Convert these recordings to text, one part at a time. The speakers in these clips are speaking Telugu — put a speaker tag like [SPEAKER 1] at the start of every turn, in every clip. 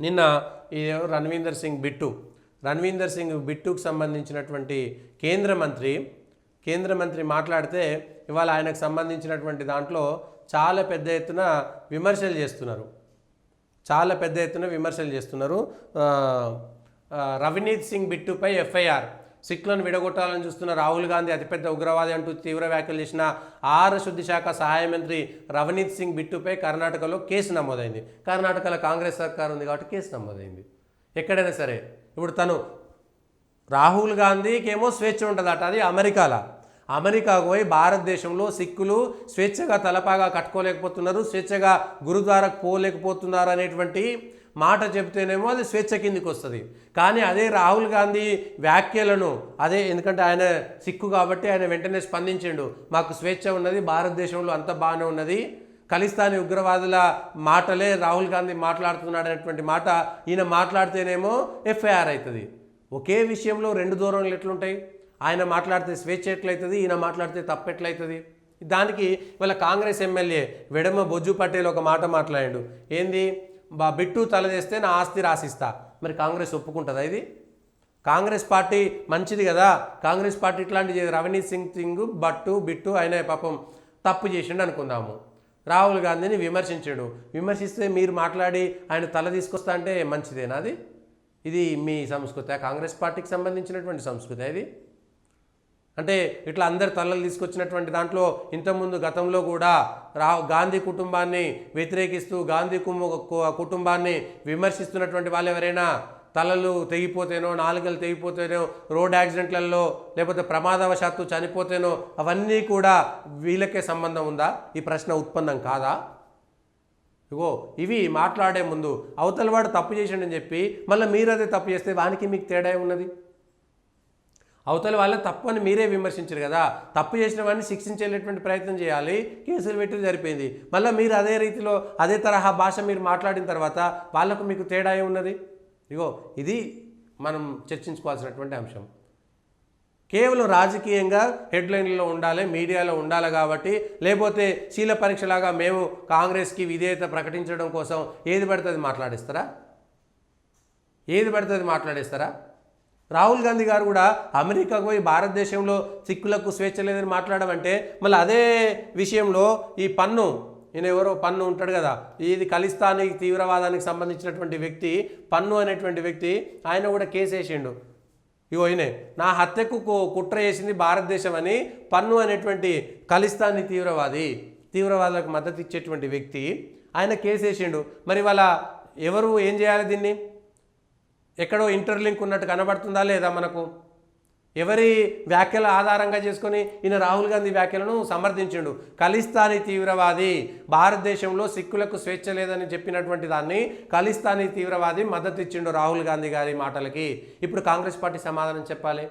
[SPEAKER 1] నిన్న ఈ రణవీందర్ సింగ్ బిట్టుకు సంబంధించినటువంటి కేంద్ర మంత్రి మాట్లాడితే ఇవాళ ఆయనకు సంబంధించినటువంటి దాంట్లో చాలా పెద్ద ఎత్తున విమర్శలు చేస్తున్నారు. రవనీత్ సింగ్ బిట్టుపై ఎఫ్ఐఆర్. సిక్కులను విడగొట్టాలని చూస్తున్న రాహుల్ గాంధీ అతిపెద్ద ఉగ్రవాది అంటూ తీవ్ర వ్యాఖ్యలు చేసిన ఆహార శుద్ధి శాఖ సహాయ మంత్రి రవనీత్ సింగ్ బిట్టుపై కర్ణాటకలో కేసు నమోదైంది. కర్ణాటకలో కాంగ్రెస్ సర్కార్ ఉంది కాబట్టి కేసు నమోదైంది. ఎక్కడైనా సరే ఇప్పుడు తను రాహుల్ గాంధీకి ఏమో స్వేచ్ఛ ఉంటుందట, అది అమెరికాకు పోయి భారతదేశంలో సిక్కులు స్వేచ్ఛగా తలపాగా కట్టుకోలేకపోతున్నారు, స్వేచ్ఛగా గురుద్వారకు పోలేకపోతున్నారు అనేటువంటి మాట చెప్తేనేమో అది స్వేచ్ఛ కిందికి వస్తుంది. కానీ అదే రాహుల్ గాంధీ వ్యాఖ్యలను ఎందుకంటే ఆయన సిక్కు కాబట్టి ఆయన వెంటనే స్పందించిండు, మాకు స్వేచ్ఛ ఉన్నది, భారతదేశంలో అంత బాగానే ఉన్నది, ఖలిస్తానీ ఉగ్రవాదుల మాటలే రాహుల్ గాంధీ మాట్లాడుతున్నాడు అనేటువంటి మాట ఈయన మాట్లాడితేనేమో ఎఫ్ఐఆర్ అవుతుంది. ఒకే విషయంలో రెండు ధోరణులు ఎట్లుంటాయి? ఆయన మాట్లాడితే స్వేచ్ఛ ఎట్లయితుంది, ఈయన మాట్లాడితే తప్పెట్లయితుంది? దానికి ఇవాళ కాంగ్రెస్ ఎమ్మెల్యే వెడమ బొజ్జు పటేల్ ఒక మాట మాట్లాడాడు. ఏంది, బిట్టు తలదేస్తే నా ఆస్తి రాసిస్తా. మరి కాంగ్రెస్ ఒప్పుకుంటుందా? ఇది కాంగ్రెస్ పార్టీ మంచిది కదా, కాంగ్రెస్ పార్టీ ఇట్లాంటి రవనీత్ సింగ్ బిట్టు ఆయన పాపం తప్పు చేసిండు అనుకుందాము, రాహుల్ గాంధీని విమర్శిస్తే మీరు మాట్లాడి ఆయన తల తీసుకొస్తా అంటే మంచిదేనా? ఇది మీ సంస్కృతి, కాంగ్రెస్ పార్టీకి సంబంధించినటువంటి సంస్కృతి ఇది. అంటే ఇట్లా అందరు తలలు తీసుకొచ్చినటువంటి దాంట్లో ఇంతకుముందు గతంలో కూడా గాంధీ కుటుంబాన్ని వ్యతిరేకిస్తూ గాంధీ కుటుంబాన్ని విమర్శిస్తున్నటువంటి వాళ్ళు ఎవరైనా తలలు తెగిపోతేనో నాలుకలు తెగిపోతేనో రోడ్ యాక్సిడెంట్లలో లేకపోతే ప్రమాదవశాత్తు చనిపోతేనో అవన్నీ కూడా వీళ్ళకే సంబంధం ఉందా? ఈ ప్రశ్న ఉత్పన్నం కాదా? ఇవి మాట్లాడే ముందు అవతలవాడు తప్పు చేసిండని చెప్పి మళ్ళీ మీరు అదే తప్పు చేస్తే వానికి మీకు తేడా ఉన్నది. అవతల వాళ్ళ తప్పు అని మీరే విమర్శించారు కదా, తప్పు చేసిన వాడిని శిక్షించేటువంటి ప్రయత్నం చేయాలి, కేసులు పెట్టి సరిపోయింది. మళ్ళీ మీరు అదే రీతిలో అదే తరహా భాష మీరు మాట్లాడిన తర్వాత వాళ్ళకు మీకు తేడా ఉన్నది. ఇది మనం చర్చించుకోవాల్సినటువంటి అంశం. కేవలం రాజకీయంగా హెడ్లైన్లలో ఉండాలి, మీడియాలో ఉండాలి కాబట్టి, లేకపోతే శీల పరీక్షలాగా మేము కాంగ్రెస్కి విధేయత ప్రకటించడం కోసం ఏది పడుతుంది మాట్లాడేస్తారా? రాహుల్ గాంధీ గారు కూడా అమెరికాకు పోయి భారతదేశంలో సిక్కులకు స్వేచ్ఛ లేదని మాట్లాడమంటే మళ్ళీ అదే విషయంలో ఈ ఈయన ఎవరో పన్ను ఉంటాడు కదా, ఇది ఖలిస్తానీ తీవ్రవాదానికి సంబంధించినటువంటి వ్యక్తి పన్ను అనేటువంటి వ్యక్తి, ఆయన కూడా కేసు వేసిండు. ఈయనే నా హత్యకు కుట్ర చేసింది భారతదేశం అని పన్ను అనేటువంటి ఖలిస్తానీ తీవ్రవాదులకు మద్దతు ఇచ్చేటువంటి వ్యక్తి ఆయన కేసు వేసిండు. మరి వాళ్ళ ఎవరు ఏం చేయాలి? దీన్ని ఎక్కడో ఇంటర్లింక్ ఉన్నట్టు కనబడుతుందా లేదా? మనకు ఎవరి వ్యాఖ్యల ఆధారంగా చేసుకొని ఈయన రాహుల్ గాంధీ వ్యాఖ్యలను సమర్థించిండు. ఖలిస్తానీ తీవ్రవాది, భారతదేశంలో సిక్కులకు స్వేచ్ఛ లేదని చెప్పినటువంటి దాన్ని ఖలిస్తానీ తీవ్రవాది మద్దతు ఇచ్చిండు రాహుల్ గాంధీ గారి మాటలకి. ఇప్పుడు కాంగ్రెస్ పార్టీ సమాధానం చెప్పాలి.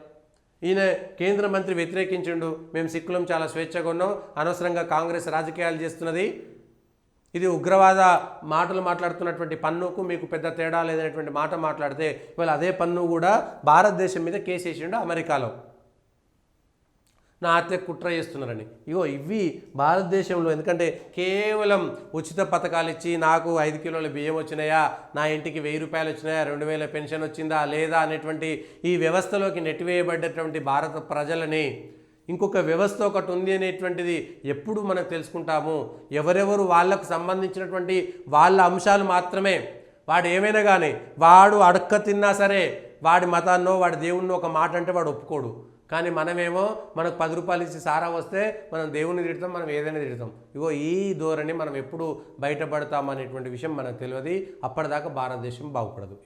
[SPEAKER 1] ఈయన కేంద్ర మంత్రి వ్యతిరేకించిండు, మేము సిక్కులం చాలా స్వేచ్ఛగా ఉన్నాం, అనవసరంగా కాంగ్రెస్ రాజకీయాలు చేస్తున్నది, ఇది ఉగ్రవాద మాటలు మాట్లాడుతున్నటువంటి పన్నుకు మీకు పెద్ద తేడా లేదనేటువంటి మాట మాట్లాడితే ఇవాళ అదే పన్ను కూడా భారతదేశం మీద కేసు వేసిండు అమెరికాలో, నా హత్య కుట్ర చేస్తున్నారని. ఇవి భారతదేశంలో, ఎందుకంటే కేవలం ఉచిత పథకాలు ఇచ్చి నాకు 5 కిలోల బియ్యం వచ్చినాయా, నా ఇంటికి 1000 రూపాయలు వచ్చినాయా, 2000 పెన్షన్ వచ్చిందా లేదా అనేటువంటి ఈ వ్యవస్థలోకి నెట్టివేయబడ్డటువంటి భారత ప్రజలని ఇంకొక వ్యవస్థ ఒకటి ఉంది అనేటువంటిది ఎప్పుడు మనం తెలుసుకుంటాము? ఎవరెవరు వాళ్ళకు సంబంధించినటువంటి వాళ్ళ అంశాలు మాత్రమే, వాడు ఏమైనా కానీ వాడు అడక్క తిన్నా సరే వాడి మతాన్నో వాడి దేవుణ్ణో ఒక మాట అంటే వాడు ఒప్పుకోడు. కానీ మనమేమో మనకు 10 రూపాయలు ఇచ్చి సారా వస్తే మనం దేవుని తిడతాం, మనం ఏదైనా తిడతాం. ఈ ధోరణి మనం ఎప్పుడు బయటపడతాం అనేటువంటి విషయం మనకు తెలియదు. అప్పటిదాకా భారతదేశం బాగుపడదు.